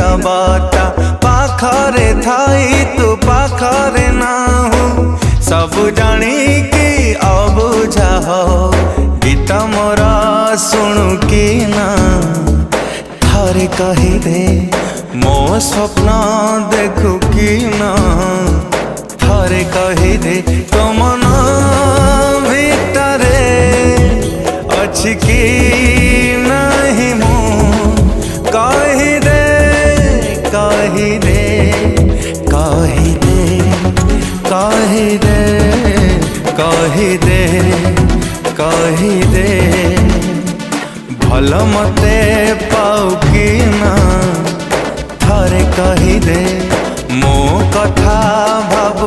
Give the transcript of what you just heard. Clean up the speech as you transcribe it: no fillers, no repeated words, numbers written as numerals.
नीरवता पाखरे थाई तू पाखरे नाहु सब जानी कि अबुझा हो गीत मोरा शुणु कि ना थारे कही दे मो स्वप्न देखु कि ना थारे कही दे तो मन भितरे अछि कि नहीं मो कही दे कही दे कही दे कही दे कही दे कही दे भल मते पाऊ कि ना थारे कही दे मो कथा भाव